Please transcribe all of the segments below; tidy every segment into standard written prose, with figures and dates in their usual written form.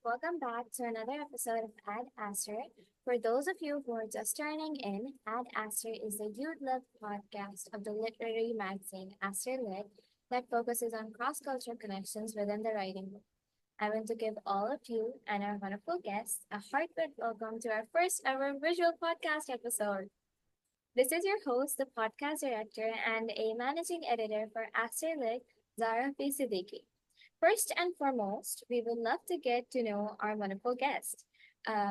Welcome back to another episode of Aster. For those of you who are just turning in, Aster is a youth led podcast of the literary magazine AsterLit that focuses on cross cultural connections within the writing world. I want to give all of you and our wonderful guests a heartfelt welcome to our first ever visual podcast episode. This is your host, the podcast director, and a managing editor for AsterLit, Zara Siddiqui. First and foremost, we would love to get to know our wonderful guest.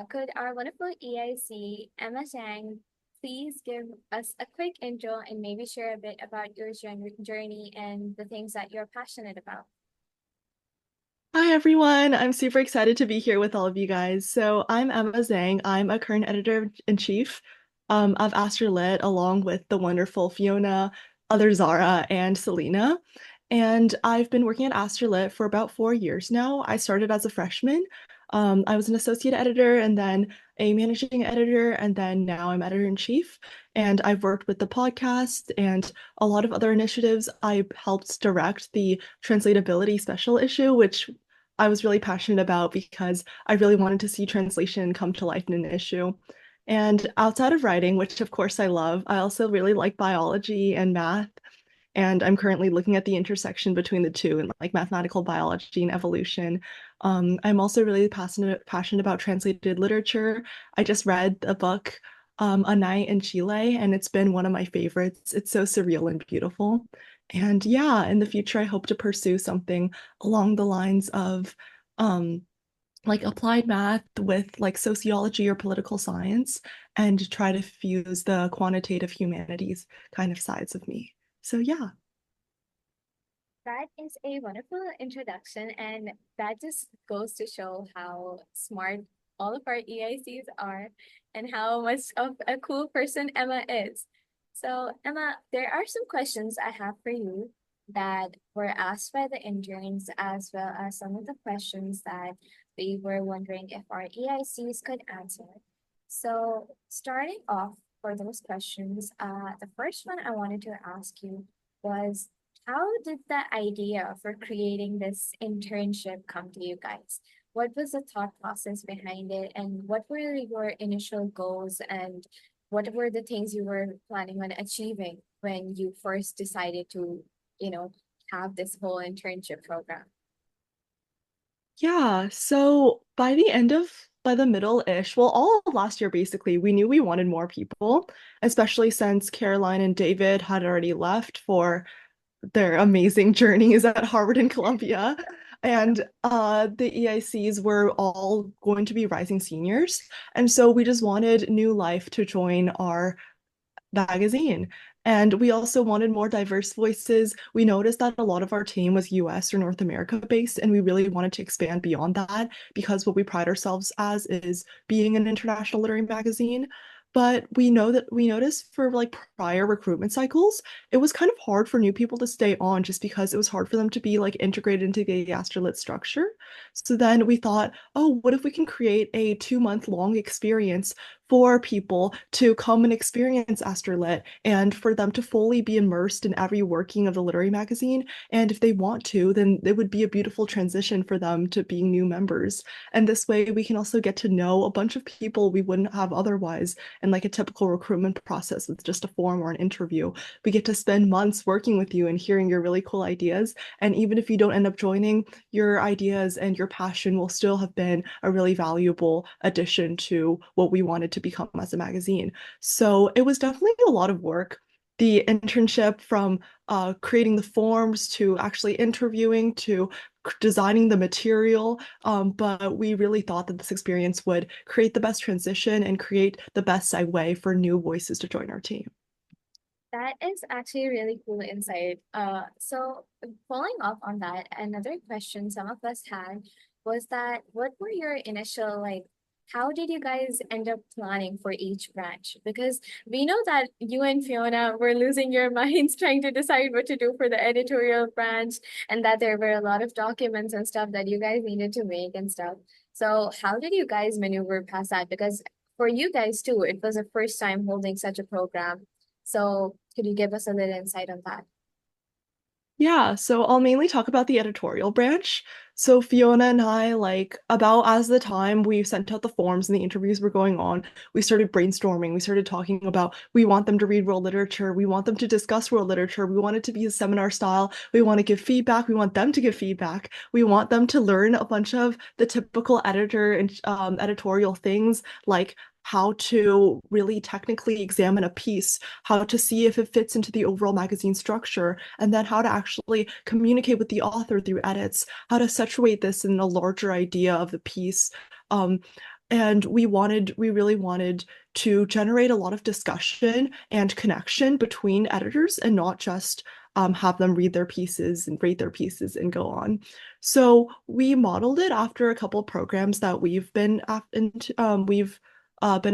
Could our wonderful EIC, Emma Zhang, please give us a quick intro and maybe share a bit about your journey and the things that you're passionate about? Hi everyone, I'm super excited to be here with all of you guys. So I'm Emma Zhang. I'm a current editor-in-chief of AsterLit, along with the wonderful Fiona, other Zara, and Selena. And I've been working at AsterLit for about 4 years now. I started as a freshman. I was an associate editor and then a managing editor, and then now I'm editor-in-chief. And I've worked with the podcast and a lot of other initiatives. I helped direct the translatability special issue, which I was really passionate about because I really wanted to see translation come to life in an issue. And outside of writing, which of course I love, I also really like biology and math. And I'm currently looking at the intersection between the two and like mathematical biology and evolution. I'm also really passionate about translated literature. I just read a book, A Night in Chile, and it's been one of my favorites. It's so surreal and beautiful. And yeah, in the future, I hope to pursue something along the lines of like applied math with like sociology or political science and try to fuse the quantitative humanities kind of sides of me. So yeah. That is a wonderful introduction, and that just goes to show how smart all of our EICs are and how much of a cool person Emma is. So, Emma, there are some questions I have for you that were asked by the interns, as well as some of the questions that we were wondering if our EICs could answer. So, starting off for those questions, the first one I wanted to ask you was, how did the idea for creating this internship come to you guys? What was the thought process behind it, and what were your initial goals, and what were the things you were planning on achieving when you first decided to, you know, have this whole internship program? Yeah, so by the middle-ish, well, all of last year basically, we knew we wanted more people, especially since Caroline and David had already left for their amazing journeys at Harvard and Columbia. And the EICs were all going to be rising seniors. And so we just wanted new life to join our magazine. And we also wanted more diverse voices. We noticed that a lot of our team was US or North America based, and we really wanted to expand beyond that because what we pride ourselves as is being an international literary magazine. But we know that we noticed for like prior recruitment cycles, it was kind of hard for new people to stay on just because it was hard for them to be like integrated into the Asterlit structure. So then we thought, oh, what if we can create a 2 month long experience for people to come and experience Asterlit and for them to fully be immersed in every working of the literary magazine. And if they want to, then it would be a beautiful transition for them to being new members. And this way, we can also get to know a bunch of people we wouldn't have otherwise in like a typical recruitment process with just a form or an interview. We get to spend months working with you and hearing your really cool ideas. And even if you don't end up joining, your ideas and your passion will still have been a really valuable addition to what we wanted to become as a magazine. So it was definitely a lot of work. The internship from creating the forms to actually interviewing to designing the material. But we really thought that this experience would create the best transition and create the best segue for new voices to join our team. That is actually really cool insight. So following up on that, another question some of us had was that what were your initial like how did you guys end up planning for each branch? Because we know that you and Fiona were losing your minds trying to decide what to do for the editorial branch, and that there were a lot of documents and stuff that you guys needed to make and stuff. So how did you guys maneuver past that? Because for you guys too, it was the first time holding such a program, so could you give us a little insight on that? Yeah, so I'll mainly talk about the editorial branch. So Fiona and I, like, about as the time we sent out the forms and the interviews were going on, we started brainstorming. We started talking about we want them to read world literature, we want them to discuss world literature, we want it to be a seminar style, we want to give feedback, we want them to give feedback, we want them to learn a bunch of the typical editor and editorial things like how to really technically examine a piece, how to see if it fits into the overall magazine structure, and then how to actually communicate with the author through edits, how to situate this in a larger idea of the piece. Um, and we really wanted to generate a lot of discussion and connection between editors and not just have them read their pieces and rate their pieces and go on. So we modeled it after a couple of programs that we've been a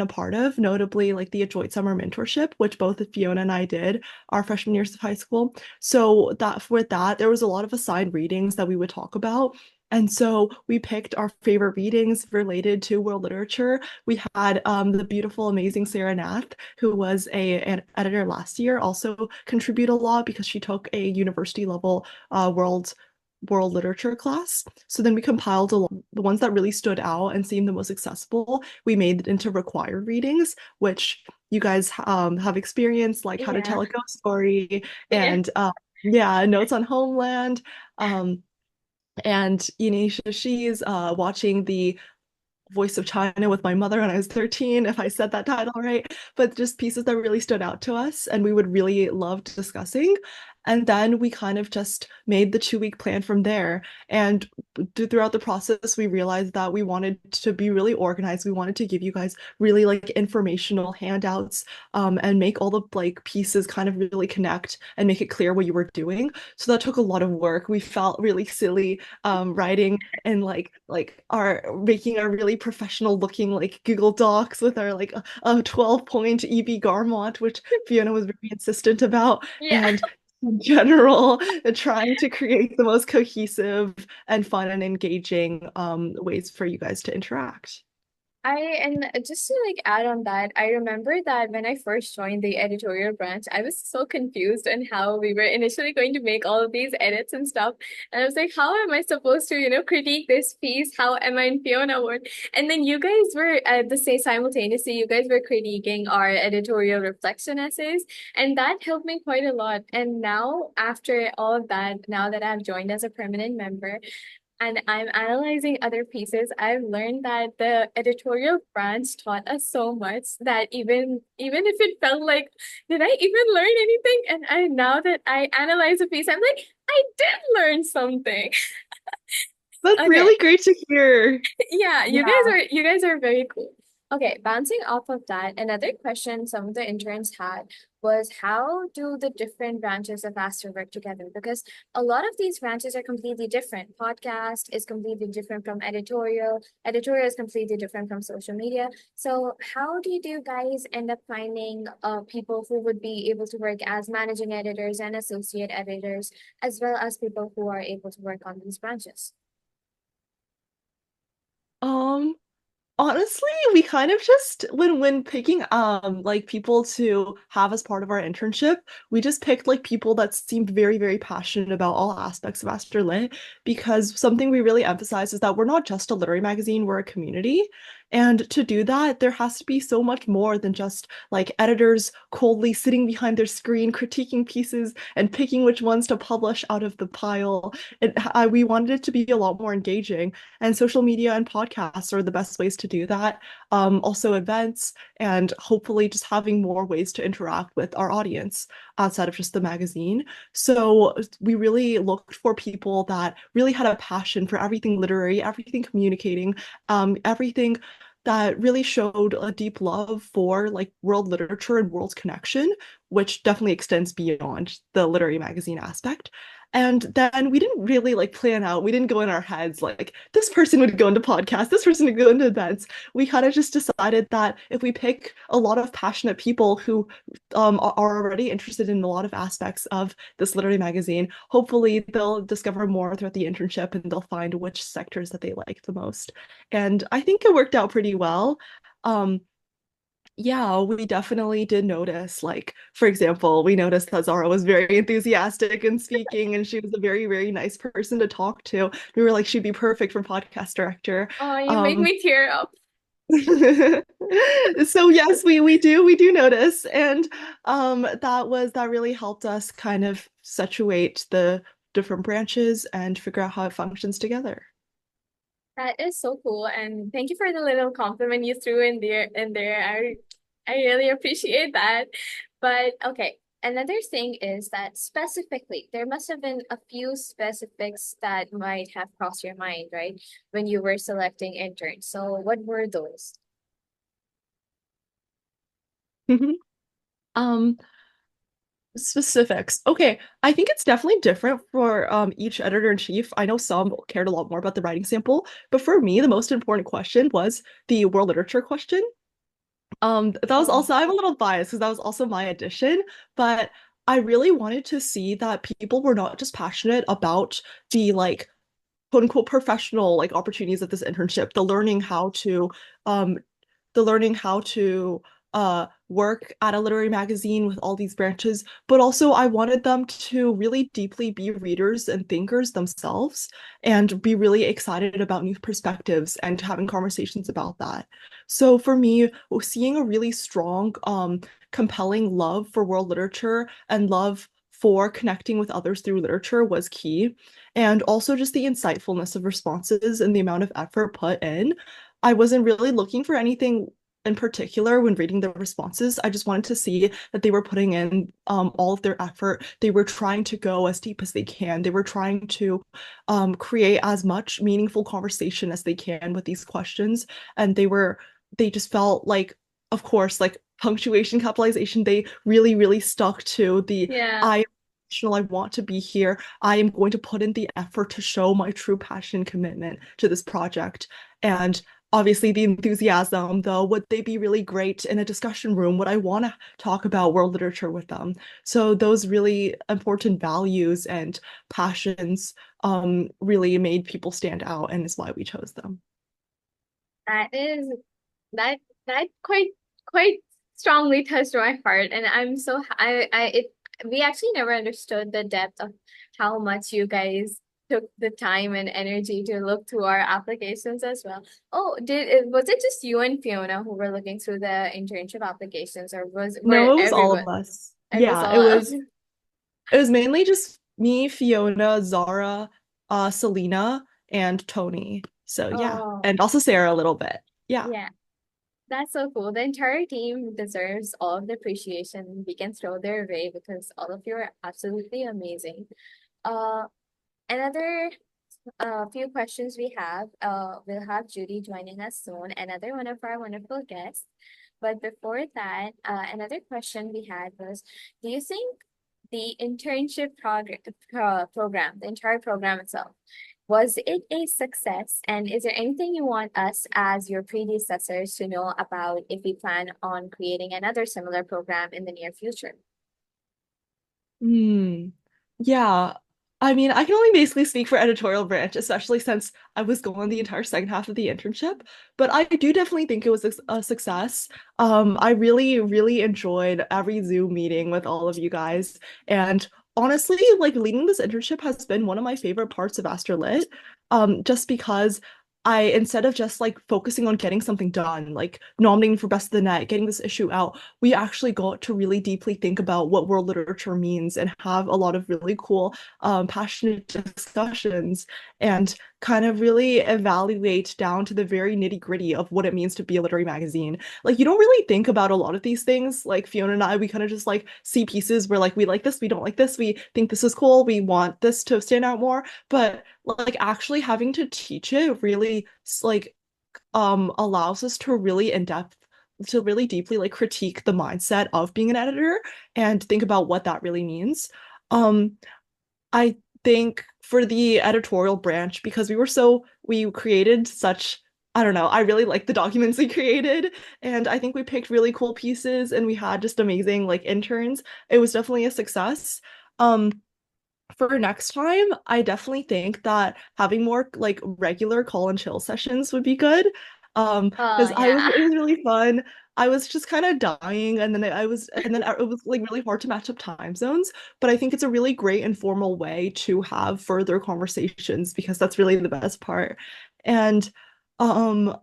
part of, notably like the Adroit Summer Mentorship, which both Fiona and I did our freshman years of high school. So that with that, there was a lot of assigned readings that we would talk about. And so we picked our favorite readings related to world literature. We had the beautiful, amazing Sarah Nath, who was an editor last year, also contribute a lot because she took a university level world literature class. So then we compiled the ones that really stood out and seemed the most accessible. We made it into required readings, which you guys have experienced, like How to Yeah. Tell a Ghost Story Yeah. and yeah, Notes on Homeland. Um, and Inisha She's watching the Voice of China with my mother when I was 13, if I said that title right, but just pieces that really stood out to us and we would really love discussing. And then we kind of just made the 2 week plan from there. And throughout the process, we realized that we wanted to be really organized. We wanted to give you guys really like informational handouts and make all the like pieces kind of really connect and make it clear what you were doing. So that took a lot of work. We felt really silly writing and like our making our really professional looking like Google Docs with our like a 12-point EB Garmont, which Fiona was very insistent about, Yeah. and in general, trying to create the most cohesive and fun and engaging ways for you guys to interact. And just to like add on that, I remember that when I first joined the editorial branch, I was so confused on how we were initially going to make all of these edits and stuff. And I was like, how am I supposed to, critique this piece? How am I in Fiona word? And then you guys were at the same simultaneously, you guys were critiquing our editorial reflection essays, and that helped me quite a lot. And now, after all of that, now that I've joined as a permanent member, and I'm analyzing other pieces, I've learned that the editorial branch taught us so much that even if it felt like, did I even learn anything? And I now that I analyze a piece, I'm like, I did learn something. That's Okay. really great to hear. Yeah, Yeah. you guys are very cool. Okay, bouncing off of that, another question some of the interns had was how do the different branches of Aster work together? Because a lot of these branches are completely different. Podcast is completely different from editorial. Editorial is completely different from social media. So how did you guys end up finding people who would be able to work as managing editors and associate editors, as well as people who are able to work on these branches? Um, Honestly, we kind of just when picking like people to have as part of our internship, we just picked like people that seemed very, very passionate about all aspects of AsterLit because something we really emphasize is that we're not just a literary magazine, we're a community. And to do that, there has to be so much more than just like editors coldly sitting behind their screen, critiquing pieces and picking which ones to publish out of the pile. We wanted it to be a lot more engaging, and social media and podcasts are the best ways to do that. Also, events, and hopefully just having more ways to interact with our audience outside of just the magazine. So we really looked for people that really had a passion for everything literary, everything communicating, everything that really showed a deep love for like world literature and world connection, which definitely extends beyond the literary magazine aspect. And then we didn't really like plan out, we didn't go in our heads like this person would go into podcasts, this person would go into events. We kind of just decided that if we pick a lot of passionate people who are already interested in a lot of aspects of this literary magazine, hopefully they'll discover more throughout the internship and they'll find which sectors that they like the most. And I think it worked out pretty well. Um, Yeah, we definitely did notice. Like, for example, we noticed that Zara was very enthusiastic in speaking, and she was a very, very nice person to talk to. We were like, she'd be perfect for podcast director. Oh, you make Um, me tear up. so yes, we do notice, and that really helped us kind of situate the different branches and figure out how it functions together. That is so cool, and thank you for the little compliment you threw in there. I really appreciate that. But okay, another thing is that specifically, there must have been a few specifics that might have crossed your mind, right, when you were selecting interns. So, what were those? Um, Specifics. Okay, I think it's definitely different for each editor in chief. I know some cared a lot more about the writing sample, but for me, the most important question was the world literature question. That was Oh, also, I'm a little biased because that was also my addition, but I really wanted to see that people were not just passionate about the like quote unquote professional like opportunities of this internship, um the learning how to work at a literary magazine with all these branches, but also I wanted them to really deeply be readers and thinkers themselves and be really excited about new perspectives and having conversations about that. So for me, seeing a really strong, compelling love for world literature and love for connecting with others through literature was key. And also just the insightfulness of responses and the amount of effort put in. I wasn't really looking for anything in particular when reading the responses. I just wanted to see that they were putting in all of their effort. They were trying to go as deep as they can. They were trying to create as much meaningful conversation as they can with these questions. And they just felt like, of course, like punctuation, capitalization, they really, really stuck to the yeah. I I want to be here. I am going to put in the effort to show my true passion and commitment to this project. And obviously, the enthusiasm, though, would they be really great in a discussion room? Would I want to talk about world literature with them? So, those really important values and passions really made people stand out, and is why we chose them. That is that that quite strongly touched my heart, and I'm so I it we actually never understood the depth of how much you guys took the time and energy to look through our applications as well. Oh, was it just you and Fiona who were looking through the internship applications, or were No, it was all of everyone? us. It was Yeah, all of it was mainly just me, Fiona, Zara, Selena, and Tony. So yeah, Oh, and also Sarah a little bit. Yeah. yeah. That's so cool. The entire team deserves all of the appreciation we can throw their way because all of you are absolutely amazing. Uh, Another few questions we have. We'll have Judy joining us soon, another one of our wonderful guests. But before that, another question we had was, do you think the program, the entire program itself, was it a success? And is there anything you want us as your predecessors to know about if we plan on creating another similar program in the near future? Hmm. Yeah. I mean, I can only basically speak for editorial branch, especially since I was gone the entire second half of the internship. But I do definitely think it was a success. I really, really enjoyed every Zoom meeting with all of you guys. And honestly, like leading this internship has been one of my favorite parts of AsterLit. Just because instead of just like focusing on getting something done, like nominating for Best of the Net, getting this issue out, we actually got to really deeply think about what world literature means and have a lot of really cool, passionate discussions and kind of really evaluate down to the very nitty gritty of what it means to be a literary magazine. Like, you don't really think about a lot of these things. Like, Fiona and I, we kind of just like see pieces where, like, we like this, we don't like this, we think this is cool, we want this to stand out more. But, like, actually having to teach it really, like, allows us to really in depth to really deeply like critique the mindset of being an editor and think about what that really means. Um, I think for the editorial branch, because we created such, I don't know, I really like the documents we created, and I think we picked really cool pieces and we had just amazing like interns. It was definitely a success. Um, for next time, I definitely think that having more like regular call and chill sessions would be good. Oh Because yeah. it was really fun. I was just kind of dying, and then it was like really hard to match up time zones. But I think it's a really great informal way to have further conversations because that's really the best part. And um,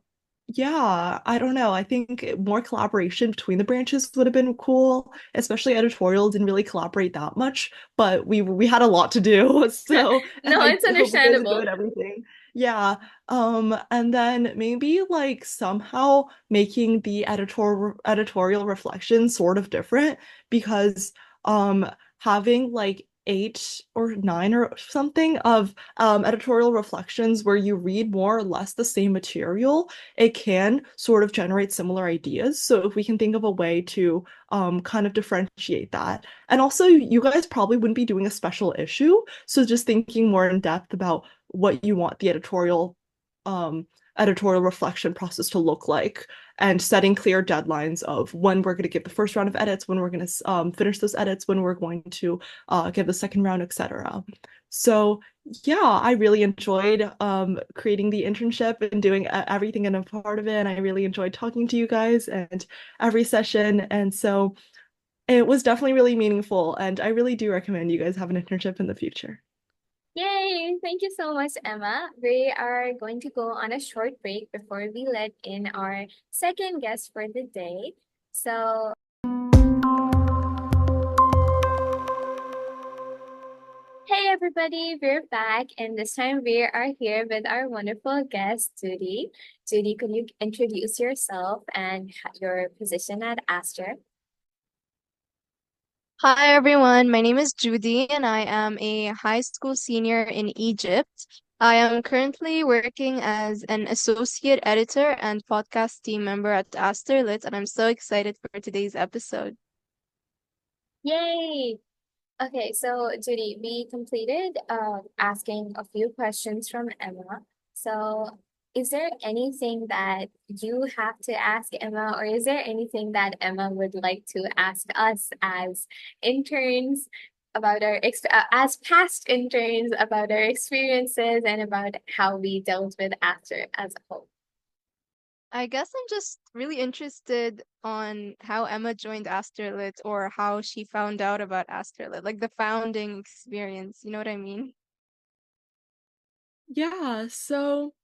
yeah, I don't know. I think more collaboration between the branches would have been cool, especially editorial didn't really collaborate that much, but we had a lot to do. So, and No, I it's hope you guys understandable. enjoyed everything. Yeah. And then maybe like somehow making the editorial reflection sort of different because having like 8 or 9 or something of editorial reflections where you read more or less the same material, it can sort of generate similar ideas. So if we can think of a way to kind of differentiate that. And also, you guys probably wouldn't be doing a special issue. So just thinking more in depth about what you want the um, editorial reflection process to look like and setting clear deadlines of when we're going to give the first round of edits, when we're going to finish those edits, when we're going to give the second round, etc. So yeah, I really enjoyed creating the internship and doing everything in a part of it. And I really enjoyed talking to you guys and every session. And so it was definitely really meaningful. And I really do recommend you guys have an internship in the future. Yay! Thank you so much, Emma. We are going to go on a short break before we let in our second guest for the day. So, hey everybody, we're back, and this time we are here with our wonderful guest, Judy. Judy, could you introduce yourself and your position at Aster? Hi everyone, my name is Judy and I am a high school senior in Egypt. I am currently working as an associate editor and podcast team member at AsterLit, and I'm so excited for today's episode. Yay! Okay, so Judy, we completed asking a few questions from Emma. So, is there anything that you have to ask Emma, or is there anything that Emma would like to ask us as interns about as past interns about our experiences and about how we dealt with Aster as a whole? I guess I'm just really interested on how Emma joined AsterLit or how she found out about AsterLit, like the founding experience, you know what I mean? Yeah, so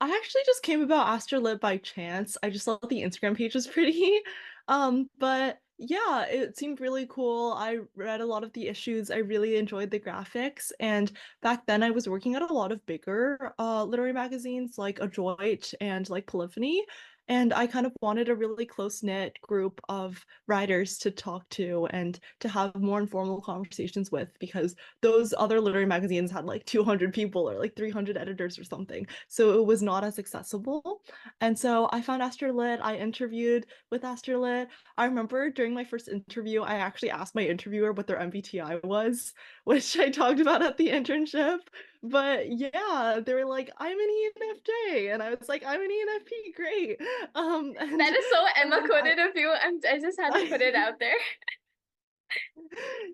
I actually just came about AsterLit by chance. I just thought the Instagram page was pretty. But yeah, it seemed really cool. I read a lot of the issues. I really enjoyed the graphics. And back then I was working at a lot of bigger literary magazines like Adroit and like Polyphony. And I kind of wanted a really close-knit group of writers to talk to and to have more informal conversations with because those other literary magazines had like 200 people or like 300 editors or something. So it was not as accessible. And so I found AsterLit. I interviewed with AsterLit. I remember during my first interview, I actually asked my interviewer what their MBTI was, which I talked about at the internship. But yeah, they were like, I'm an ENFJ. And I was like, I'm an ENFP. Great. That And is so and Emma then coded of you. I just had to put it I out there.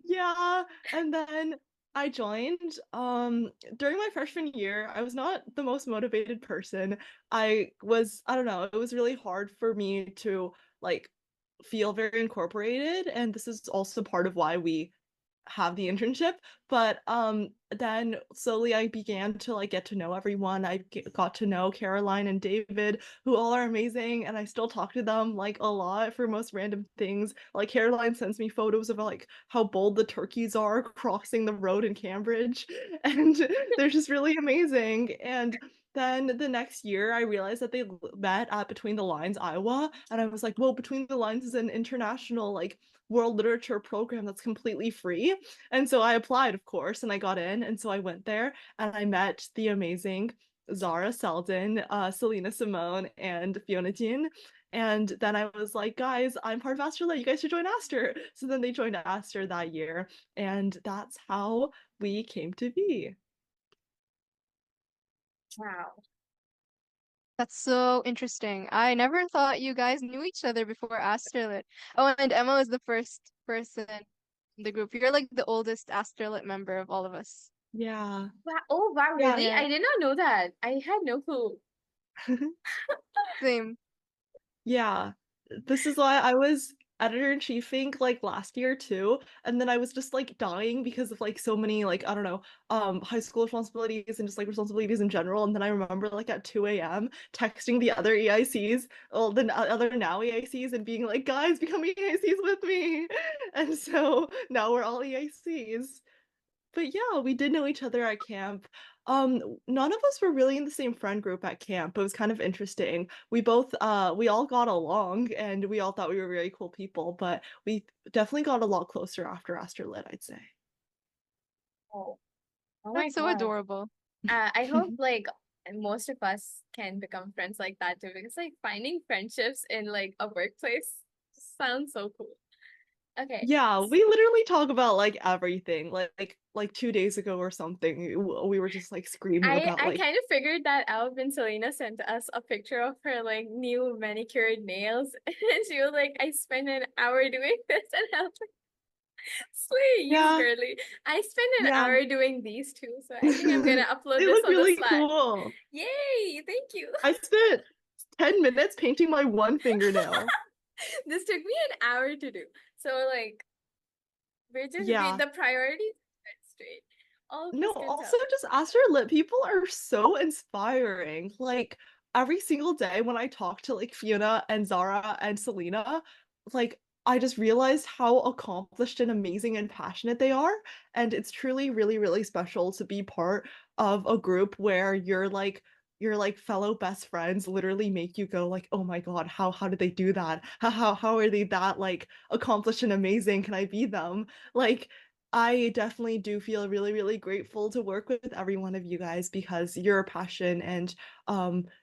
yeah, and then I joined. During my freshman year, I was not the most motivated person. I don't know, it was really hard for me to like feel very incorporated, and this is also part of why we have the internship. But then slowly I began to like get to know everyone. Got to know Caroline and David, who all are amazing, and I still talk to them like a lot for most random things. Like Caroline sends me photos of like how bold the turkeys are crossing the road in Cambridge, and they're just really amazing. And then the next year, I realized that they met at Between the Lines, Iowa, and I was like, "Well, Between the Lines is an international like world literature program that's completely free." And so I applied, of course, and I got in. And so I went there and I met the amazing Zara Seldon, Selena Simone, and Fiona Jean. And then I was like, guys, I'm part of AsterLit. You guys should join Aster. So then they joined Aster that year. And that's how we came to be. Wow. That's so interesting. I never thought you guys knew each other before AsterLit. Oh, and Emma was the first person in the group. You're like the oldest AsterLit member of all of us. Yeah. Wow. Oh, wow, Yeah. really? I did not know that. I had no clue. Same. Yeah. This is why I was editor-in-chiefing like last year too, and then I was just like dying because of like so many like I don't know high school responsibilities and just like responsibilities in general. And then I remember like at 2 a.m. texting the other EICs, well the other now EICs, and being like, guys, become EICs with me. And so now we're all EICs. But yeah, we did know each other at camp. None of us were really in the same friend group at camp. It was kind of interesting. We all got along and we all thought we were very cool people, but we definitely got a lot closer after AsterLit, I'd say. Oh, oh my That's so God. adorable. I hope like most of us can become friends like that too, because like finding friendships in like a workplace sounds so cool. Okay. Yeah, we literally talk about like everything. Like 2 days ago or something, we were just like screaming about I like kind of figured that out when Selena sent us a picture of her like new manicured nails, and she was like, "I spent an hour doing this," and I was like, "Slay you, yeah, girly! I spent an yeah. hour doing these too, so I think I'm gonna upload They this look on the really Slack. cool. Yay! Thank you. I spent 10 minutes painting my one fingernail. This took me an hour to do. So like Yeah. the priorities are straight. All of No, us can also tell. just AsterLit people are so inspiring. Like every single day when I talk to like Fiona and Zara and Selena, like I just realized how accomplished and amazing and passionate they are. And it's truly really, really special to be part of a group where your like fellow best friends literally make you go like, oh my God, how did they do that? How are they that like accomplished and amazing? Can I be them? Like I definitely do feel really, really grateful to work with every one of you guys because your passion and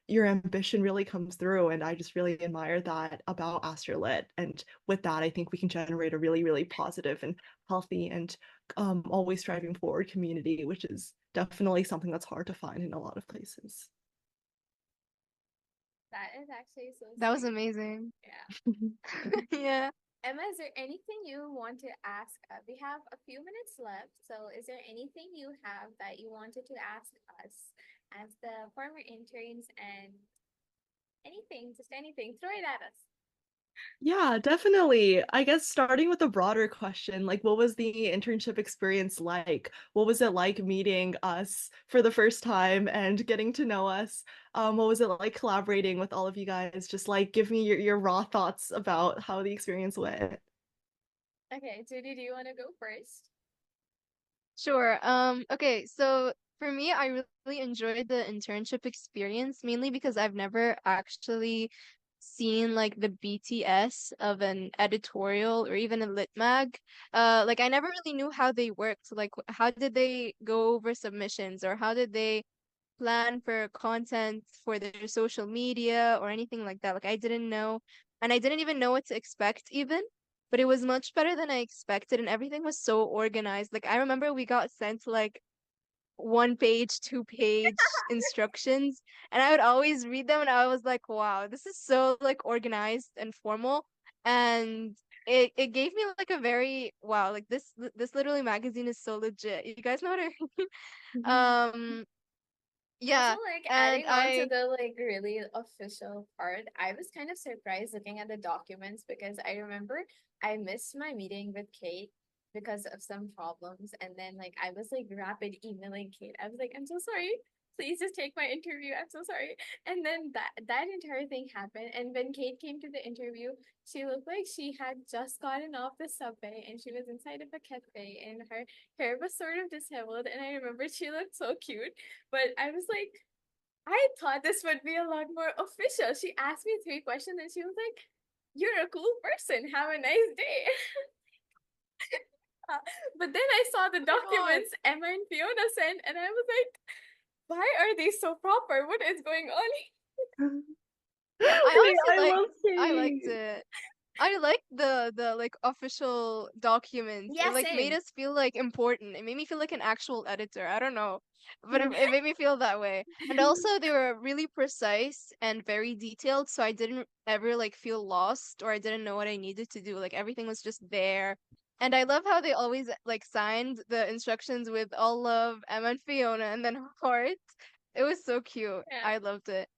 your ambition really comes through. And I just really admire that about AsterLit. And with that, I think we can generate a really, really positive and healthy and always striving forward community, which is definitely something that's hard to find in a lot of places. That is actually so That was sweet. amazing. Yeah. Yeah. Emma, is there anything you want to ask? We have a few minutes left, so is there anything you have that you wanted to ask us as the former interns and anything, just anything, throw it at us. Yeah, definitely. I guess starting with a broader question, like what was the internship experience like? What was it like meeting us for the first time and getting to know us? What was it like collaborating with all of you guys? Just like give me your raw thoughts about how the experience went. Okay, Judy, do you want to go first? Sure. Okay, so for me, I really enjoyed the internship experience, mainly because I've never actually seen like the BTS of an editorial or even a lit mag. Like I never really knew how they worked. Like how did they go over submissions or how did they plan for content for their social media or anything like that. Like I didn't know, and I didn't even know what to expect even. But it was much better than I expected, and everything was so organized. Like I remember we got sent like 1 page, 2 page instructions, and I would always read them, and I was like, "Wow, this is so like organized and formal." And it gave me like a very wow, like this literally magazine is so legit. You guys know what I mean? Mhm. Also, Yeah, like and adding on to I the like really official part, I was kind of surprised looking at the documents because I remember I missed my meeting with Kate because of some problems, and then like I was like rapid emailing Kate. I was like, "I'm so sorry. Please just take my interview. I'm so sorry." And then that entire thing happened. And when Kate came to the interview, she looked like she had just gotten off the subway and she was inside of a cafe and her hair was sort of disheveled. And I remember she looked so cute. But I was like, I thought this would be a lot more official. She asked me three questions and she was like, "You're a cool person. Have a nice day." But then I saw the oh my God. documents Emma and Fiona sent, and I was like, why are they so proper? What is going on? I Wait, honestly I love I liked Kate. it. I liked the like official documents. It Yeah, like made same. us feel like important. It made me feel like an actual editor. I don't know, but it made me feel that way. And also they were really precise and very detailed, so I didn't ever like feel lost or I didn't know what I needed to do. Like everything was just there. And I love how they always like signed the instructions with all love, Emma and Fiona, and then heart. It was so cute. Yeah. I loved it.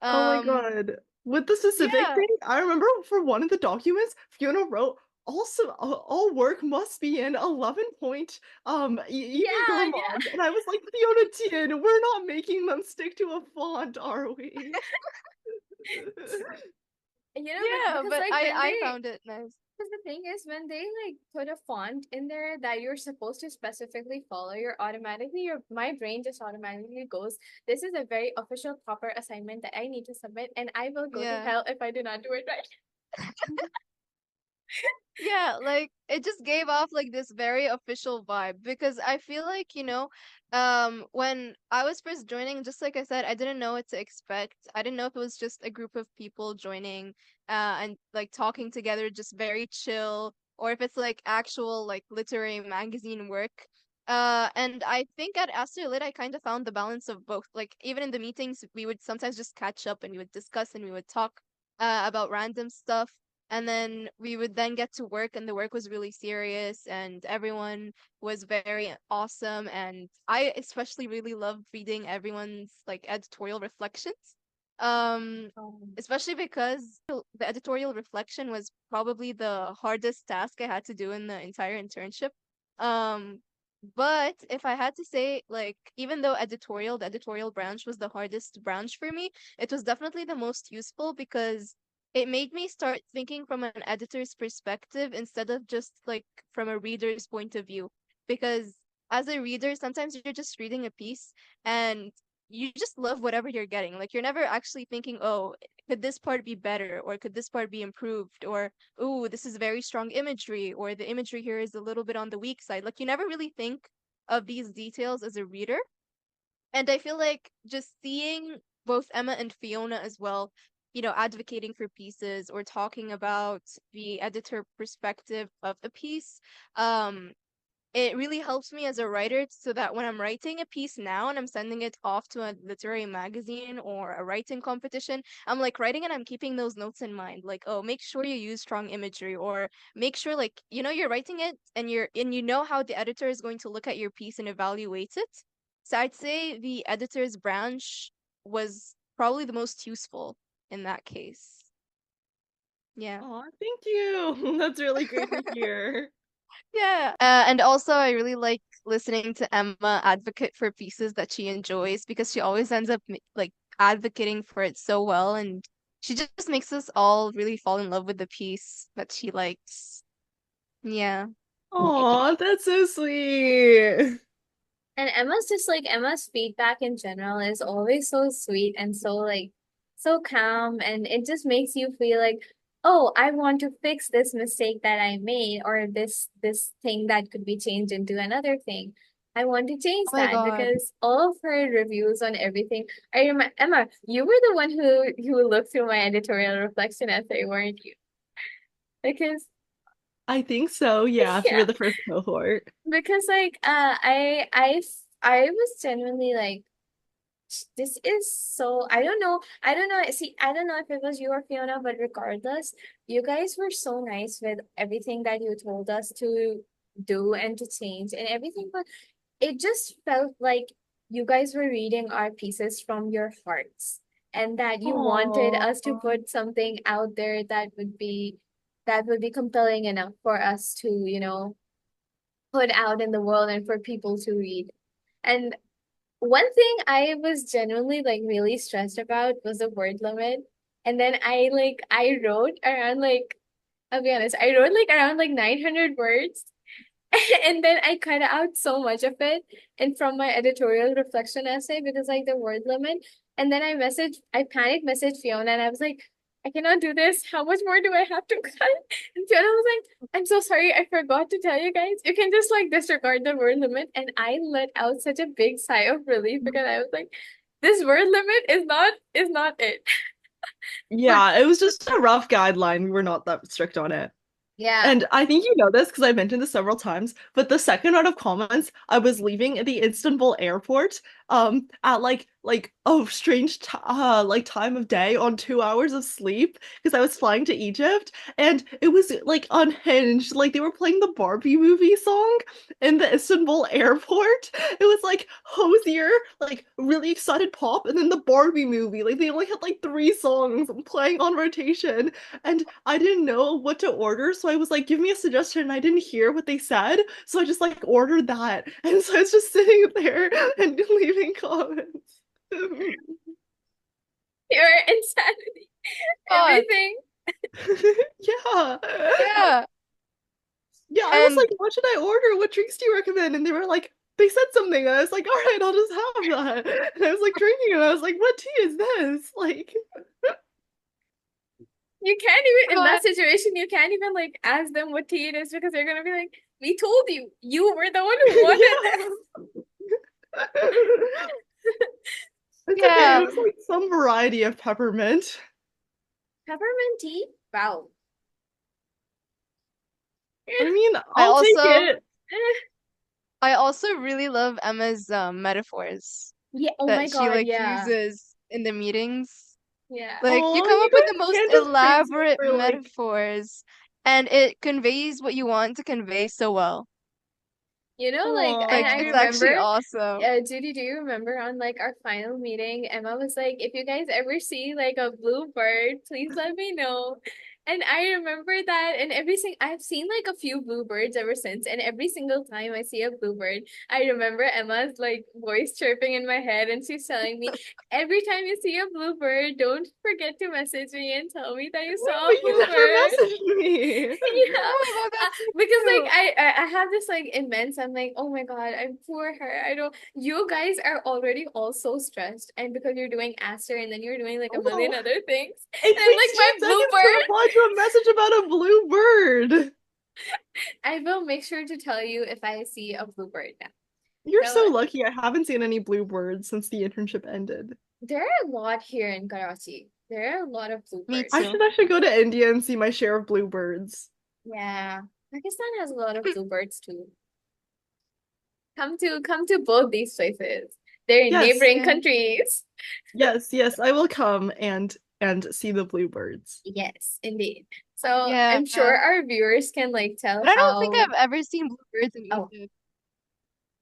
Oh my Um, God. with the specific Yeah, thing, I remember for one of the documents, Fiona wrote, also all work must be in 11 point Yeah, EPGR yeah. font. And I was like, Fiona Tien, we're not making them stick to a font, are we? yeah, Because but like I found it nice. because the thing is, when they like put a font in there that you're supposed to specifically follow, my brain just automatically goes, this is a very official proper assignment that I need to submit, and I will go to Yeah. hell if I do not do it right. Yeah, like it just gave off like this very official vibe because I feel like, when I was first joining, just like I said, I didn't know what to expect. I didn't know if it was just a group of people joining and like talking together, just very chill, or if it's like actual like literary magazine work. And I think at AsterLit I kind of found the balance of both. Like even in the meetings, we would sometimes just catch up and we would discuss and we would talk about random stuff, and then we would then get to work and the work was really serious and everyone was very awesome, and I especially really loved reading everyone's like editorial reflections. Especially because the editorial reflection was probably the hardest task I had to do in the entire internship. Um but if I had to say, like, even though the editorial branch was the hardest branch for me, it was definitely the most useful because it made me start thinking from an editor's perspective instead of just like from a reader's point of view. Because as a reader, sometimes you're just reading a piece and you just love whatever you're getting. Like you're never actually thinking, oh, could this part be better or could this part be improved, or ooh, this is very strong imagery, or the imagery here is a little bit on the weak side. Like you never really think of these details as a reader. And I feel like just seeing both Emma and Fiona as well, advocating for pieces or talking about the editor perspective of a piece, um, it really helps me as a writer so that when I'm writing a piece now and I'm sending it off to a literary magazine or a writing competition, I'm like writing and I'm keeping those notes in mind. Like, oh, make sure you use strong imagery, or make sure like, you're writing it and you know how the editor is going to look at your piece and evaluate it. So I'd say the editor's branch was probably the most useful in that case. Yeah. Oh, thank you. That's really great to hear. Yeah, and also I really like listening to Emma advocate for pieces that she enjoys because she always ends up like advocating for it so well, and she just makes us all really fall in love with the piece that she likes. Yeah. Oh, that's so sweet. And Emma's feedback in general is always so sweet and so like so calm, and it just makes you feel like, oh, I want to fix this mistake that I made, or this thing that could be changed into another thing. I want to change Oh my that God. because all of her reviews on everything. I remember, Emma, you were the one who looked through my editorial reflection essay, weren't you? Because I think so, yeah, yeah, for the first cohort. because like I was genuinely like, this is so, I don't know, see, I don't know if it was you or Fiona, but regardless, you guys were so nice with everything that you told us to do and to change and everything, but it just felt like you guys were reading our pieces from your hearts, and that you wanted Oh, us to put something out there that would be compelling enough for us to, put out in the world and for people to read. And one thing I was genuinely like really stressed about was the word limit. And then I wrote around like, I'll be honest, I wrote like around like 900 words. And then I cut out so much of it and from my editorial reflection essay because like the word limit. And then I panic messaged Fiona and I was like, I cannot do this. How much more do I have to cut? And Fiona was like, I'm so sorry, I forgot to tell you guys. You can just like disregard the word limit. And I let out such a big sigh of relief because I was like, this word limit is not it. But yeah, it was just a rough guideline. We were not that strict on it. Yeah. And I think you know this because I mentioned this several times, but the second round of comments, I was leaving the Istanbul airport at like a strange like time of day on 2 hours of sleep because I was flying to Egypt and it was like unhinged. Like they were playing the Barbie movie song in the Istanbul airport. It was like Hosier, like really excited pop, and then the Barbie movie. Like they only had like three songs playing on rotation. And I didn't know what to order, so I was like, give me a suggestion, and I didn't hear what they said, so I just like ordered that. And so I was just sitting there and leaving comments. Pure insanity. God, Everything. Yeah. yeah. Yeah, I was And like, what should I order? What drinks do you recommend? And they were like, they said something. And I was like, all right, I'll just have that. And I was like drinking it. I was like, what tea is this? Like, You can't even in God, that situation, you can't even like ask them what tea it is because they're gonna be like, we told you. You were the one who wanted yeah. this. It's okay. It yeah. was like some variety of peppermint. Peppermint tea? Wow. I mean, I I'll take also it. I also really love Emma's metaphors Yeah, oh my that she God, like yeah. uses in the meetings. Yeah. Like you Oh, come you up with the guys most can't just praise me elaborate for like, metaphors and it conveys what you want to convey so well. You know, like, and Like I it's oh, actually remember, awesome. Judy, do you remember on like our final meeting, Emma was like, if you guys ever see like a blue bird, please let me know. And I remember that, and I've seen like a few bluebirds ever since, and every single time I see a bluebird, I remember Emma's like voice chirping in my head, and she's telling me, every time you see a bluebird, don't forget to message me and tell me that you saw a but you never bluebird. messaged me. Yeah, Oh my God, that's so because like cute. I have this like immense. I'm like, oh my God, I'm poor her. I don't. You guys are already all so stressed, and because you're doing Aster, and then you're doing like a million Oh, other things, it and like takes my 2 seconds to bluebird. reply to a message about a blue bird. I will make sure to tell you if I see a bluebird now. You're So so lucky. I haven't seen any blue birds since the internship ended. there are a lot here in Karachi. There are a lot of Me bluebirds. too. I should go to India and see my share of blue birds. Yeah, Pakistan has a lot of bluebirds too. Come to both these places. They're in Yes, neighboring Yeah. countries. yes, I will come and see the blue birds. Yes, indeed. So Yeah. I'm sure our viewers can like tell But I don't think how. I've ever seen bluebirds in Oh, Egypt.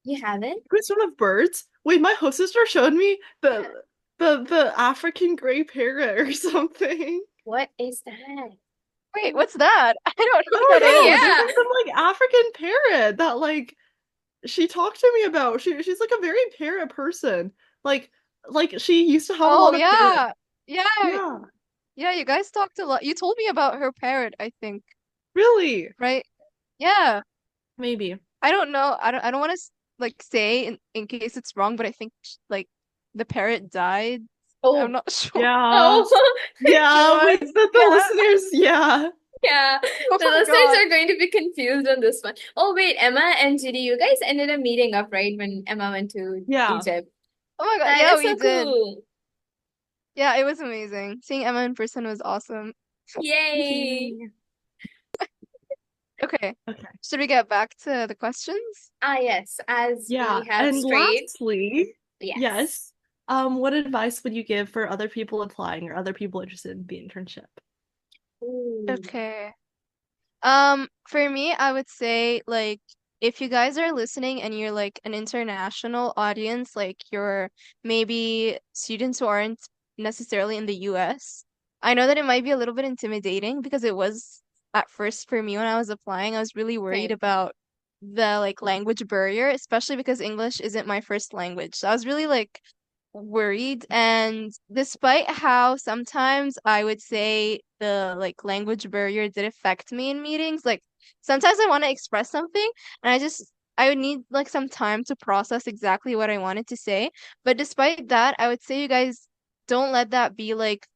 you haven't? Which one of birds? Wait, my host sister showed me the African gray parrot or something. What is that? Wait, what's that? I don't know I what that don't know. is. There's Yeah, like some like African parrot that like she talked to me about. She's like a very parrot person. Like she used to have a Oh lot of parrots. yeah. Yeah. Yeah, Yeah, you guys talked a lot. You told me about her parrot, I think, really. right? Yeah. Maybe. I don't know. I don't want to like say in case it's wrong, but I think like the parrot died. I'm Oh, not sure. Yeah. oh my Yeah, God. with the Yeah. listeners, yeah. Yeah, Oh the my listeners God. are going to be confused on this one. Oh wait, Emma and Judy, you guys ended up meeting up, right? When Emma went to Yeah. Egypt. Oh my God. That Yeah, is we so did. cool. Yeah, it was amazing. Seeing Emma in person was awesome. Yay. Okay. Okay. Should we get back to the questions? Ah, yes, as Yeah. we have And strayed. lastly, Yes. yes, what advice would you give for other people applying or other people interested in the internship? Ooh. Okay. For me, I would say like if you guys are listening and you're like an international audience, like you're maybe students who aren't necessarily in the US, I know that it might be a little bit intimidating because it was at first for me when I was applying, I was really worried Same. about the like language barrier, especially because English isn't my first language. So I was really like worried, and despite how sometimes I would say the like language barrier did affect me in meetings, like sometimes I want to express something and I would need like some time to process exactly what I wanted to say. But despite that, I would say you guys don't let that be like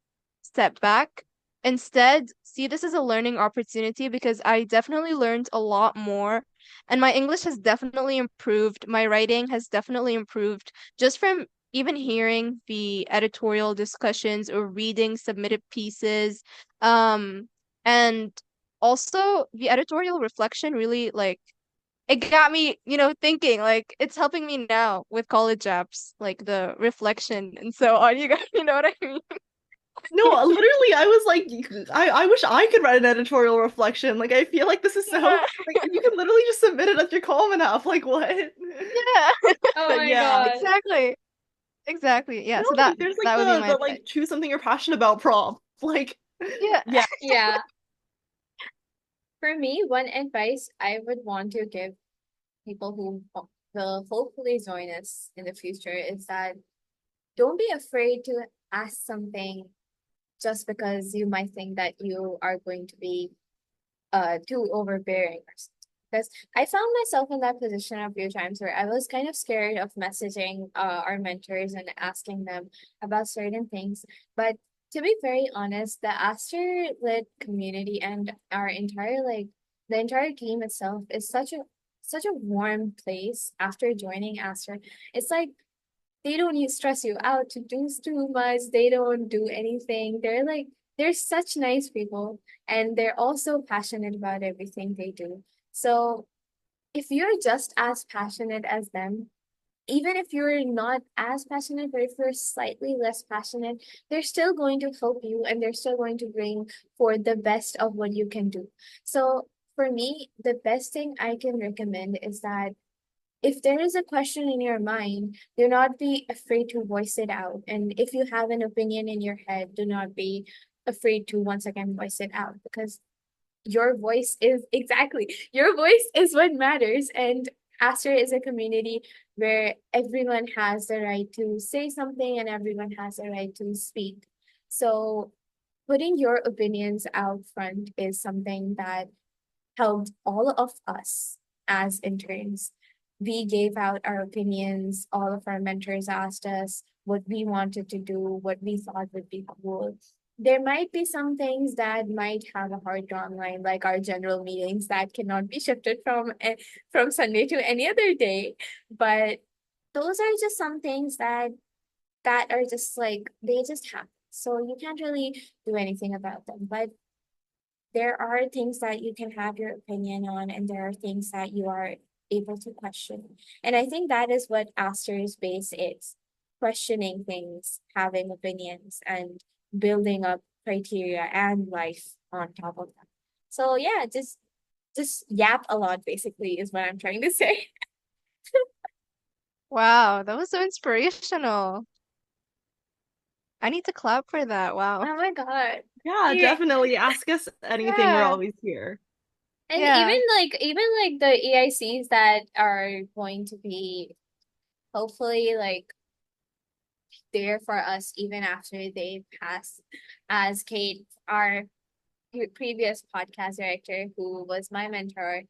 step back. Instead, see this as a learning opportunity because I definitely learned a lot more and my English has definitely improved. My writing has definitely improved just from even hearing the editorial discussions or reading submitted pieces. And also the editorial reflection really like it got me, thinking like it's helping me now with college apps, like the reflection and so on. You know what I mean? No, literally, I was like, I wish I could write an editorial reflection. Like, I feel like this is so, Yeah, like, you can literally just submit it as your column enough. Like, what? yeah, Oh But my yeah, God. exactly, exactly. Yeah, no, so that like, there's like that would be my the advice. like choose something you're passionate about prompt. Like, Yeah. yeah, Yeah. For me, one advice I would want to give people who will hopefully join us in the future is that don't be afraid to ask something just because you might think that you are going to be too overbearing or something. Because I found myself in that position a few times where I was kind of scared of messaging our mentors and asking them about certain things. But to be very honest, the AsterLit community and our entire the entire team itself is such a warm place after joining Aster. It's like they don't stress you out to do too much. They don't do anything. They're such nice people and they're also passionate about everything they do. So if you're just as passionate as them, even if you're not as passionate, but if you're slightly less passionate, they're still going to help you and they're still going to bring for the best of what you can do. So for me, the best thing I can recommend is that if there is a question in your mind, do not be afraid to voice it out. And if you have an opinion in your head, do not be afraid to once again voice it out because your voice is what matters. And Aster is a community where everyone has the right to say something and everyone has the right to speak. So putting your opinions out front is something that helped all of us as interns. We gave out our opinions. All of our mentors asked us what we wanted to do, what we thought would be cool. There might be some things that might have a hard timeline, like our general meetings that cannot be shifted from Sunday to any other day. But those are just some things that are just like they just happen. So you can't really do anything about them. But there are things that you can have your opinion on, and there are things that you are able to question. And I think that is what Aster's base is questioning things, having opinions, and building up criteria and life on top of that. So yeah, just yap a lot basically is what I'm trying to say. Wow, that was so inspirational. I need to clap for that. Wow. Oh my God. yeah, Yeah. definitely ask us anything. We're Yeah. always here. And Yeah. even like the EICs that are going to be hopefully like there for us even after they pass. As Kate, our previous podcast director, who was my mentor,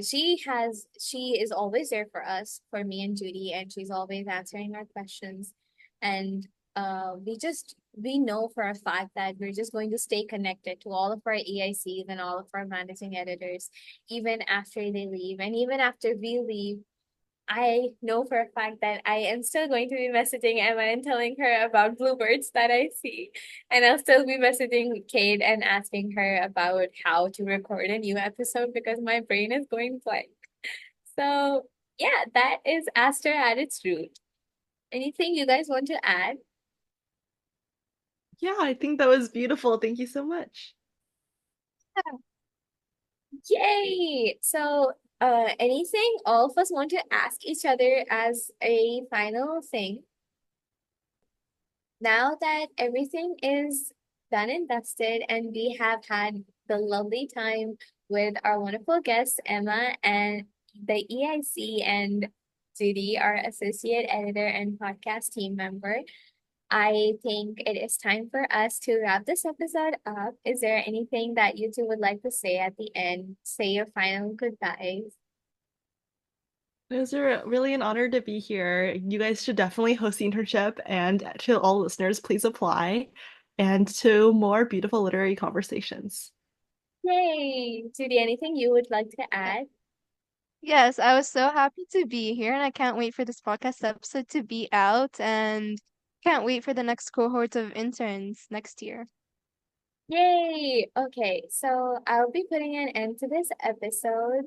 she is always there for us, for me and Judy, and she's always answering our questions. And we know for a fact that we're just going to stay connected to all of our EICs and all of our managing editors, even after they leave, and even after we leave. I know for a fact that I am still going to be messaging Emma and telling her about bluebirds that I see. And I'll still be messaging Kate and asking her about how to record a new episode because my brain is going blank. So, yeah, that is Aster at its root. Anything you guys want to add? Yeah, I think that was beautiful. Thank you so much. Yay! So, anything all of us want to ask each other as a final thing? Now that everything is done and dusted, and we have had the lovely time with our wonderful guests, Emma and the EIC and Judy, our associate editor and podcast team member, I think it is time for us to wrap this episode up. Is there anything that you two would like to say at the end? Say your final goodbyes. It was really an honor to be here. You guys should definitely host the internship, and to all listeners, please apply, and to more beautiful literary conversations. Yay! Judy, anything you would like to add? Yes, I was so happy to be here, and I can't wait for this podcast episode to be out, and can't wait for the next cohort of interns next year. Yay! Okay, so I'll be putting an end to this episode.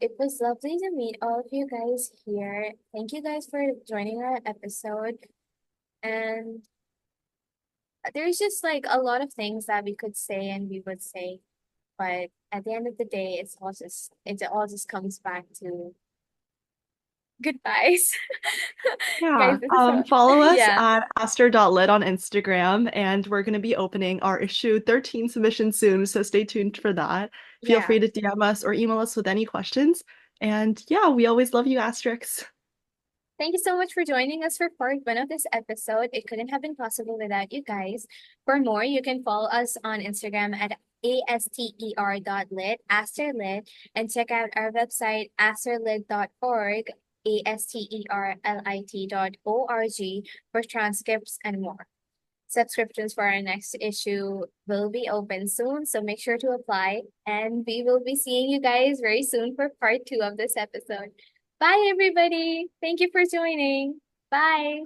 It was lovely to meet all of you guys here. Thank you guys for joining our episode. And there's just like a lot of things that we could say and we would say, but at the end of the day, it all just comes back to goodbyes. Yeah, Guys, this is so follow us yeah, at aster.lit on Instagram, and we're going to be opening our issue 13 submission soon, so stay tuned for that. Feel yeah. free to DM us or email us with any questions. And yeah, we always love you, Asterisks. Thank you so much for joining us for part one of this episode. It couldn't have been possible without you guys. For more, you can follow us on Instagram at aster.lit, AsterLit, and check out our website, asterlit.org, asterlit.org, for transcripts and more. Subscriptions for our next issue will be open soon, so make sure to apply. And we will be seeing you guys very soon for part two of this episode. Bye, everybody. Thank you for joining. Bye.